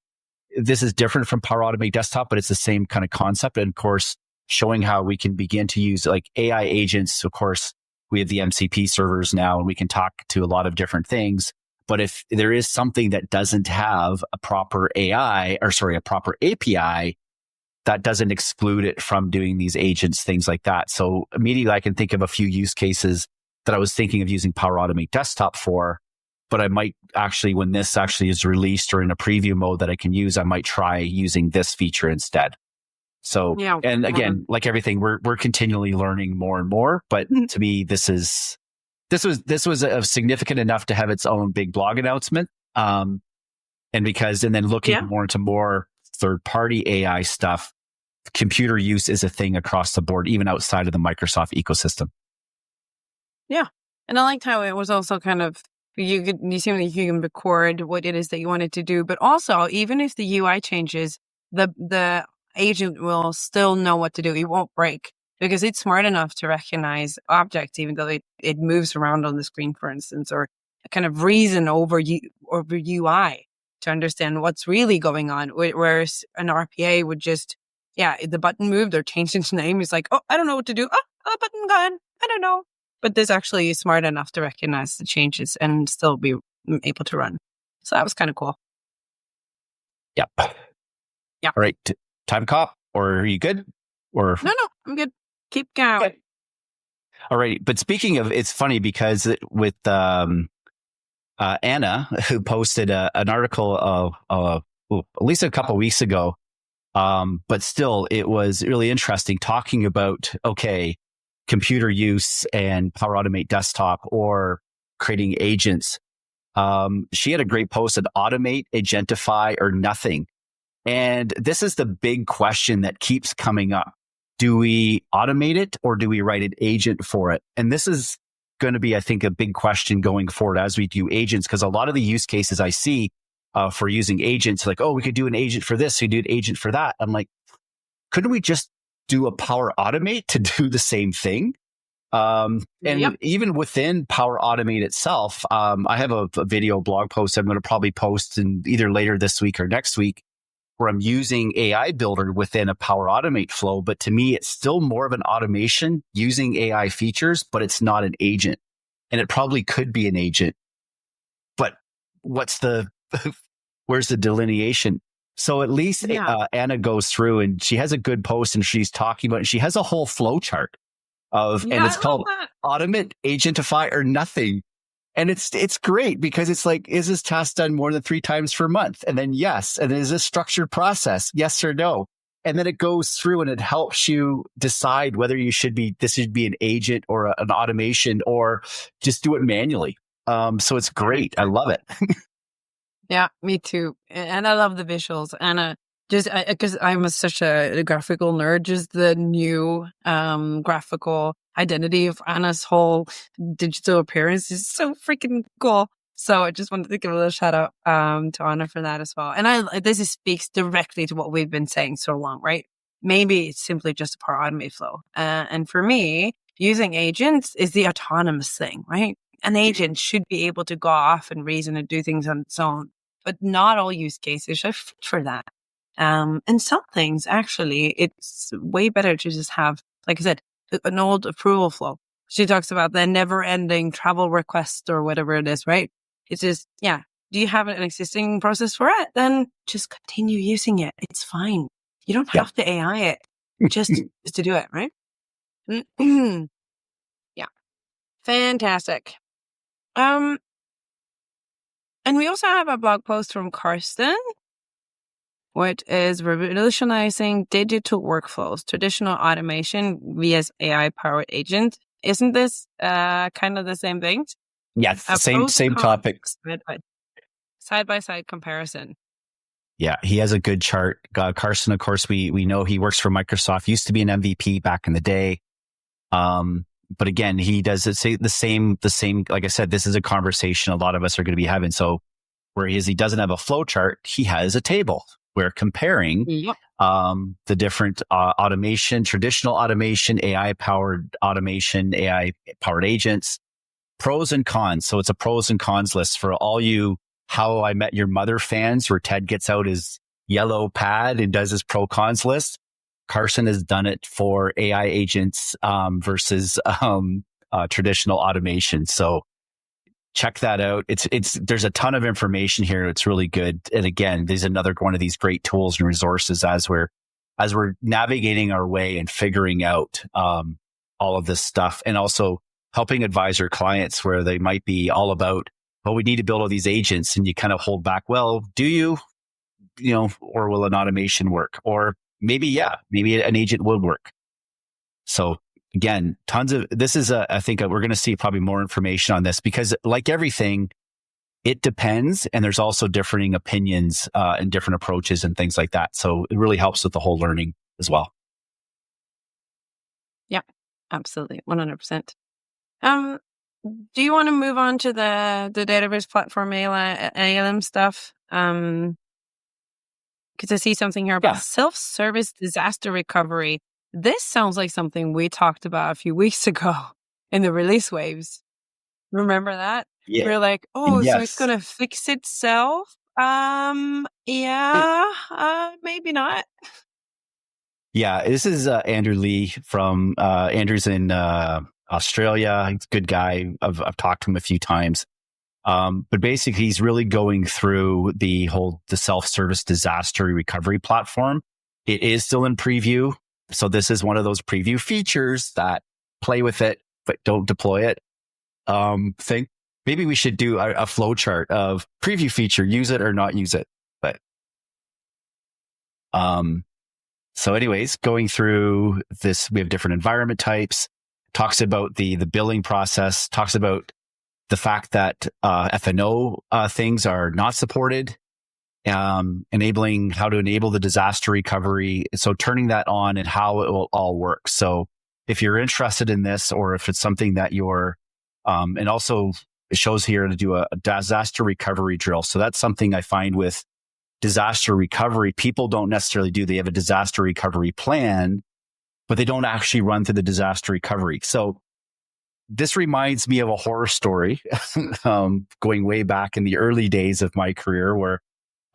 this is different from Power Automate desktop, but it's the same kind of concept. And of course, showing how we can begin to use like AI agents. Of course, we have the MCP servers now and we can talk to a lot of different things. But if there is something that doesn't have a proper a proper API, that doesn't exclude it from doing these agents, things like that. So immediately I can think of a few use cases that I was thinking of using Power Automate desktop for, but I might actually, when this actually is released or in a preview mode that I can use, I might try using this feature instead. So, yeah. And again, like everything, we're continually learning more and more, but to me, this was significant enough to have its own big blog announcement. And then looking more into more third-party AI stuff, computer use is a thing across the board, even outside of the Microsoft ecosystem. Yeah. And I liked how it was also kind of You seem like you can record what it is that you wanted to do, but also even if the UI changes, the agent will still know what to do. It won't break because it's smart enough to recognize objects, even though it moves around on the screen, for instance, or kind of reason over UI to understand what's really going on. Whereas an RPA would just, the button moved or changed its name. It's like, oh, I don't know what to do. Oh, button gone. I don't know. But this actually is smart enough to recognize the changes and still be able to run. So that was kind of cool. Yep. Yeah. All right. Time cop, or are you good? Or No, I'm good. Keep going. Okay. All right. But speaking of, it's funny because with Anna, who posted an article at least a couple of weeks ago, but still, it was really interesting talking about, computer use and Power Automate Desktop or creating agents. She had a great post that automate, agentify, or nothing. And this is the big question that keeps coming up. Do we automate it or do we write an agent for it? And this is going to be, I think, a big question going forward as we do agents, because a lot of the use cases I see for using agents, like, we could do an agent for this, we do an agent for that. I'm like, couldn't we just do a Power Automate to do the same thing? Even within Power Automate itself, I have a video blog post I'm going to probably post in either later this week or next week, where I'm using AI Builder within a Power Automate flow. But to me, it's still more of an automation using AI features, but it's not an agent. And it probably could be an agent. But where's the delineation? So at least Anna goes through and she has a good post and she's talking about it. She has a whole flow chart and it's called Automate, Agentify, or Nothing. And it's great because it's like, is this task done more than 3 times per month? And then yes. And is this structured process? Yes or no? And then it goes through and it helps you decide whether this should be an agent or an automation or just do it manually. So it's great. I love it. Yeah, me too. And I love the visuals. And just because I'm such a graphical nerd, just the new graphical identity of Anna's whole digital appearance is so freaking cool. So I just wanted to give a little shout out to Anna for that as well. And this speaks directly to what we've been saying so long, right? Maybe it's simply just a Power Automate flow. And for me, using agents is the autonomous thing, right? An agent should be able to go off and reason and do things on its own, but not all use cases are fit for that. And some things, actually, it's way better to just have, like I said, an old approval flow. She talks about the never-ending travel request or whatever it is, right? It's just, do you have an existing process for it? Then just continue using it. It's fine. You don't have to AI it just to do it, right? Yeah. Fantastic. And we also have a blog post from Carsten, which is revolutionizing digital workflows, traditional automation via AI-powered agent. Isn't this kind of the same thing? Yes, same topic. Side-by-side comparison. Yeah, he has a good chart. Carsten, of course, we know he works for Microsoft, used to be an MVP back in the day. But again, he does the same, like I said, this is a conversation a lot of us are going to be having. So whereas he doesn't have a flow chart, he has a table. We're comparing the different automation, traditional automation, AI-powered automation, AI-powered agents, pros and cons. So it's a pros and cons list for all you How I Met Your Mother fans, where Ted gets out his yellow pad and does his pro cons list. Carsten has done it for AI agents versus traditional automation. So check that out. There's a ton of information here. It's really good. And again, there's another one of these great tools and resources as we're navigating our way and figuring out all of this stuff, and also helping advisor clients where they might be all about, we need to build all these agents, and you kind of hold back. Well, do you or will an automation work? Or maybe an agent would work. So again, I think we're going to see probably more information on this, because like everything, it depends. And there's also differing opinions and different approaches and things like that. So it really helps with the whole learning as well. Yeah, absolutely. 100%. do you want to move on to the database platform ALM stuff? Because I see something here about self-service disaster recovery. This sounds like something we talked about a few weeks ago in the release waves. Remember that? Yeah. We were like, oh, so it's going to fix itself? Maybe not. Yeah, this is Andrew Lee from Andrew's in Australia. He's a good guy. I've talked to him a few times. But basically, he's really going through the self-service disaster recovery platform. It is still in preview. So this is one of those preview features that play with it, but don't deploy it. Think maybe we should do a flow chart of preview feature, use it or not use it. But so anyways, going through this, we have different environment types, talks about the billing process, talks about the fact that F&O things are not supported, enabling how to enable the disaster recovery. So turning that on and how it will all work. So if you're interested in this, or if it's something that you're, and also it shows here to do a disaster recovery drill. So that's something I find with disaster recovery, people don't necessarily do. They have a disaster recovery plan, but they don't actually run through the disaster recovery. So this reminds me of a horror story going way back in the early days of my career, where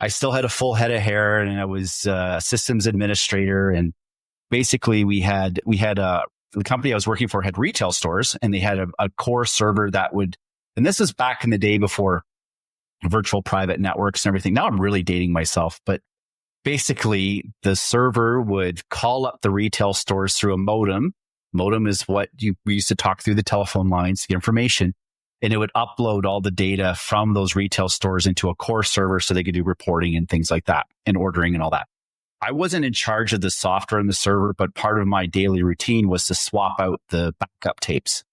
I still had a full head of hair and I was a systems administrator. And basically the company I was working for had retail stores, and they had a core server that would, and this was back in the day before virtual private networks and everything. Now I'm really dating myself, but basically the server would call up the retail stores through a modem. Modem is what we used to talk through the telephone lines to get information, and it would upload all the data from those retail stores into a core server so they could do reporting and things like that, and ordering and all that. I wasn't in charge of the software in the server, but part of my daily routine was to swap out the backup tapes.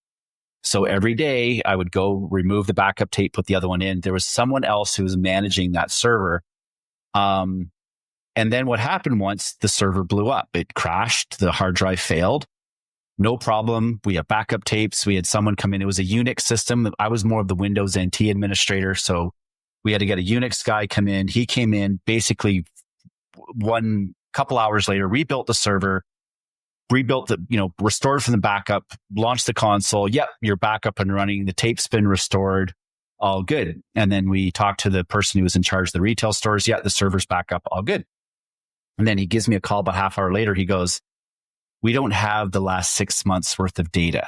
So every day I would go remove the backup tape, put the other one in. There was someone else who was managing that server. And then what happened once the server blew up, it crashed, the hard drive failed. No problem. We have backup tapes. We had someone come in. It was a Unix system. I was more of the Windows NT administrator. So we had to get a Unix guy come in. He came in, basically one couple hours later, rebuilt the server, restored from the backup, launched the console. Yep, you're back up and running. The tape's been restored. All good. And then we talked to the person who was in charge of the retail stores. Yeah, the server's back up. All good. And then he gives me a call about half hour later. He goes, we don't have the last 6 months worth of data.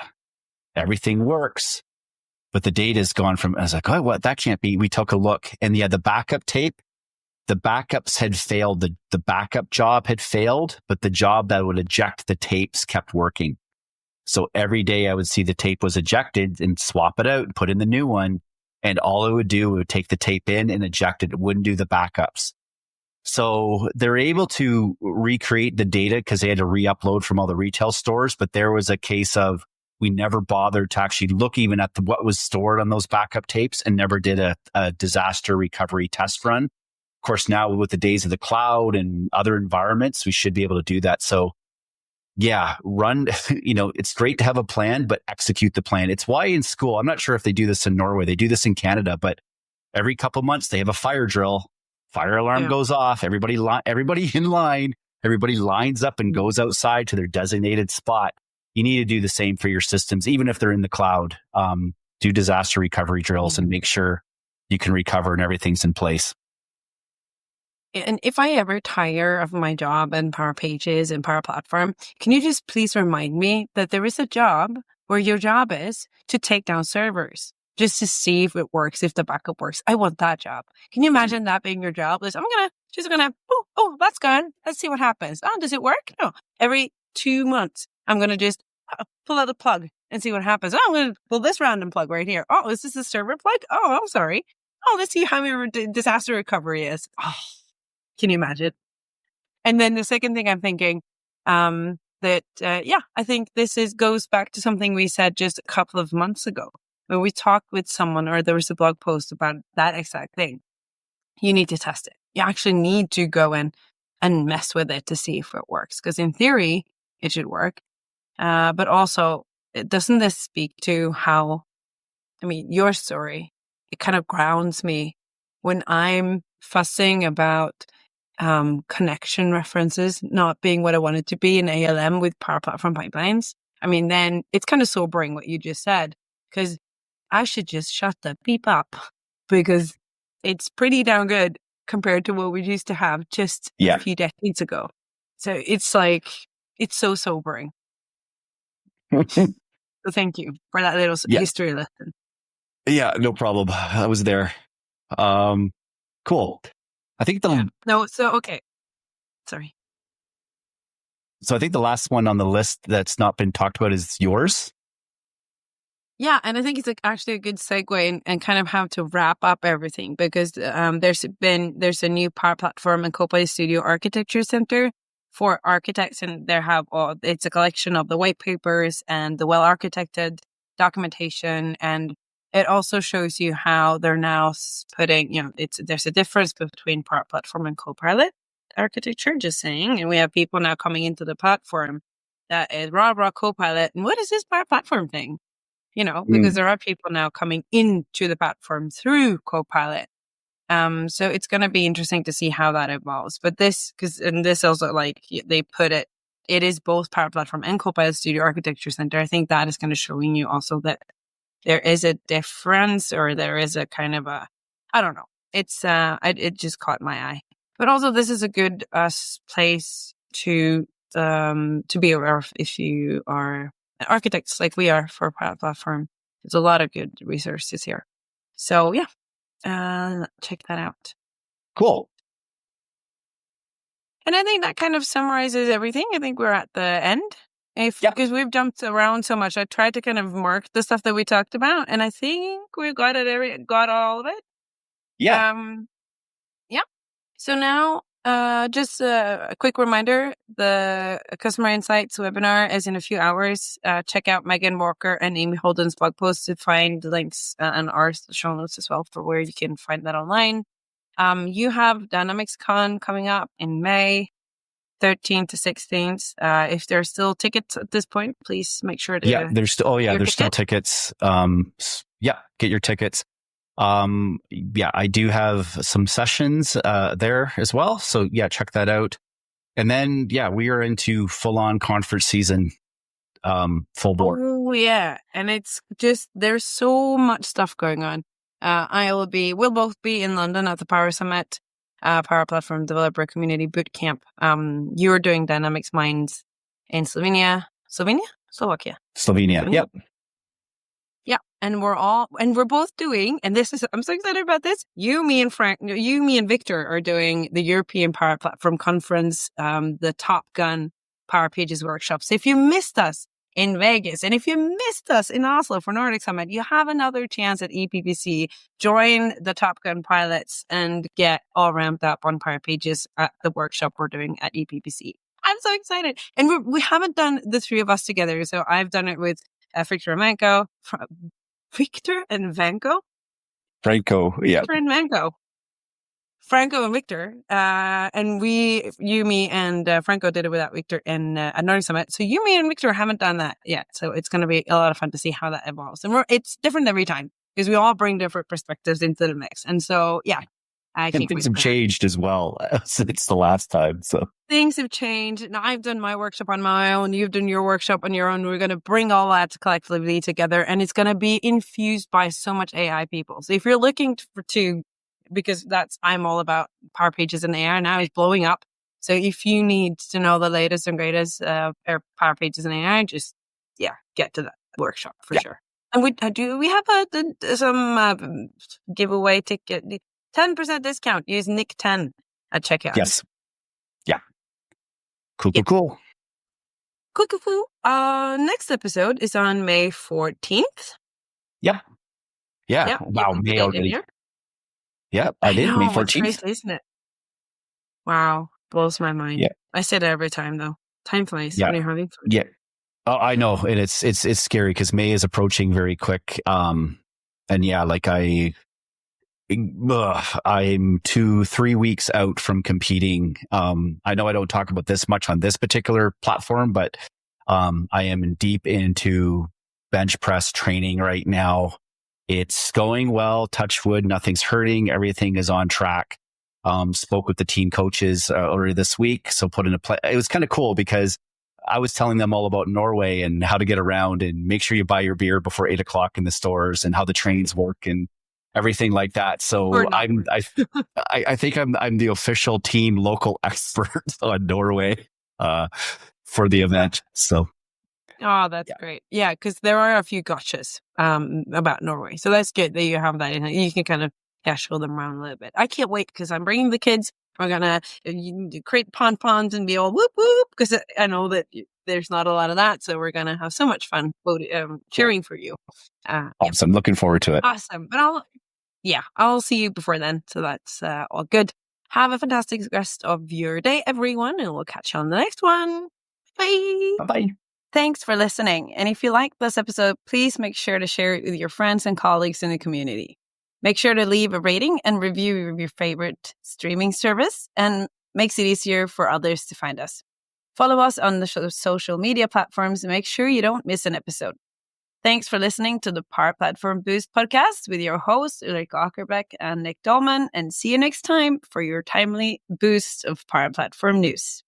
Everything works, but the data is gone from, I was like, oh, what? That can't be. We took a look, and yeah, the backup tape, the backups had failed. The backup job had failed, but the job that would eject the tapes kept working. So every day I would see the tape was ejected and swap it out and put in the new one. And all it would do, it would take the tape in and eject it. It wouldn't do the backups. So they're able to recreate the data because they had to re-upload from all the retail stores. But there was a case of we never bothered to actually look even at what was stored on those backup tapes, and never did a disaster recovery test run. Of course, now with the days of the cloud and other environments, we should be able to do that. So yeah, it's great to have a plan, but execute the plan. It's why in school, I'm not sure if they do this in Norway, they do this in Canada, but every couple months they have a fire drill. Fire alarm goes off. Everybody in line, everybody lines up and goes outside to their designated spot. You need to do the same for your systems, even if they're in the cloud. Do disaster recovery drills and make sure you can recover and everything's in place. And if I ever tire of my job and Power Pages and Power Platform, can you just please remind me that there is a job where your job is to take down servers just to see if it works, if the backup works? I want that job. Can you imagine that being your job? Like, just gonna, oh, that's gone. Let's see what happens. Oh, does it work? No. Every 2 months, I'm going to just pull out a plug and see what happens. Oh, I'm going to pull this random plug right here. Oh, is this a server plug? Oh, I'm sorry. Oh, let's see how my disaster recovery is. Oh, can you imagine? And then the second thing I'm thinking, I think this goes back to something we said just a couple of months ago when we talked with someone, or there was a blog post about that exact thing. You need to test it. You actually need to go in and mess with it to see if it works. Because in theory, it should work. But also, doesn't this speak to how I mean, your story, it kind of grounds me when I'm fussing about connection references not being what I want it to be in ALM with Power Platform pipelines. I mean, then it's kind of sobering what you just said, because I should just shut the beep up, because it's pretty damn good compared to what we used to have just a few decades ago. So it's like, it's so sobering. So thank you for that little history lesson. Yeah, no problem. I was there. Cool. I think okay. Sorry. So I think the last one on the list that's not been talked about is yours. Yeah, and I think it's actually a good segue and kind of how to wrap up everything, because there's a new Power Platform and Copilot Studio Architecture Center for architects, and it's a collection of the white papers and the well-architected documentation, and it also shows you how they're now putting, there's a difference between Power Platform and Copilot architecture, just saying, and we have people now coming into the platform that is raw Copilot, and what is this Power Platform thing? Because there are people now coming into the platform through Copilot. So it's going to be interesting to see how that evolves. But this also, like they put it is both Power Platform and Copilot Studio Architecture Center. I think that is kind of showing you also that there is a difference, or there is a kind of I don't know. It's, it just caught my eye. But also this is a good place to be aware of if you are architects like we are for Power Platform. There's a lot of good resources here. So check that out. Cool. And I think that kind of summarizes everything. I think we're at the end. Because we've jumped around so much, I tried to kind of mark the stuff that we talked about, and I think we got all of it. Yeah. So now, just a quick reminder, the Customer Insights webinar is in a few hours. Check out Megan Walker and Amey Holden's blog post to find the links and our show notes as well for where you can find that online. You have Dynamics Con coming up in May 13th to 16th. If there are still tickets at this point, please make sure to there's still tickets. Get your tickets. I do have some sessions there as well. So check that out. And then we are into full-on conference season, full bore. Oh yeah, and it's just there's so much stuff going on. We'll both be in London at the Power Summit, Power Platform Developer Community Bootcamp. You're doing Dynamics Minds in Slovakia. Yep. Yeah, and we're both doing, and I'm so excited about this. You, me, and Victor are doing the European Power Platform Conference, the Top Gun Power Pages workshop. So if you missed us in Vegas, and if you missed us in Oslo for Nordic Summit, you have another chance at EPPC. Join the Top Gun pilots and get all ramped up on Power Pages at the workshop we're doing at EPPC. I'm so excited. And we haven't done the three of us together. So I've done it with Victor and Vanko. Victor and Vanko? Franco, yeah. Victor and Vanko. Franco and Victor. And you, me, and Franco did it without Victor at Nordic Summit. So you, me, and Victor haven't done that yet. So it's going to be a lot of fun to see how that evolves. And it's different every time because we all bring different perspectives into the mix. And so, I think things have changed as well since the last time. So things have changed. Now I've done my workshop on my own. You've done your workshop on your own. We're going to bring all that collectively together, and it's going to be infused by so much AI people. So if you're looking because I'm all about Power Pages and AI now is blowing up. So if you need to know the latest and greatest Power Pages and AI, just get to that workshop for sure. And we have some giveaway ticket. 10% discount. Use Nick 10 at checkout. Yes. Yeah. Cool. Cool. Next episode is on May 14th. Yeah. Wow. May already. Yeah, I did. May 14th. It's crazy, isn't it? Wow. Blows my mind. Yeah. I say that every time though. Time flies when you're having fun. Yeah. Oh, I know. And it's scary because May is approaching very quick. I'm 2-3 weeks out from competing. I know I don't talk about this much on this particular platform, but I am deep into bench press training right now. It's going well. Touch wood, nothing's hurting. Everything is on track. Spoke with the team coaches earlier this week. So put in a play. It was kind of cool because I was telling them all about Norway and how to get around and make sure you buy your beer before 8 o'clock in the stores and how the trains work and everything like that. So I think I'm the official team local expert on Norway for the event. So. Oh, that's great. Yeah, because there are a few gotchas about Norway. So that's good that you have that in it. You can kind of show them around a little bit. I can't wait because I'm bringing the kids. We're going to create pom-poms and be all whoop, whoop, because I know that there's not a lot of that. So we're going to have so much fun cheering for you. Awesome. Looking forward to it. Awesome. But I'll see you before then. So that's all good. Have a fantastic rest of your day, everyone. And we'll catch you on the next one. Bye. Bye-bye. Thanks for listening. And if you like this episode, please make sure to share it with your friends and colleagues in the community. Make sure to leave a rating and review of your favorite streaming service and makes it easier for others to find us. Follow us on the social media platforms and make sure you don't miss an episode. Thanks for listening to the Power Platform Boost podcast with your hosts, Ulrikke Åkerbeck and Nick Doelman. And see you next time for your timely boost of Power Platform news.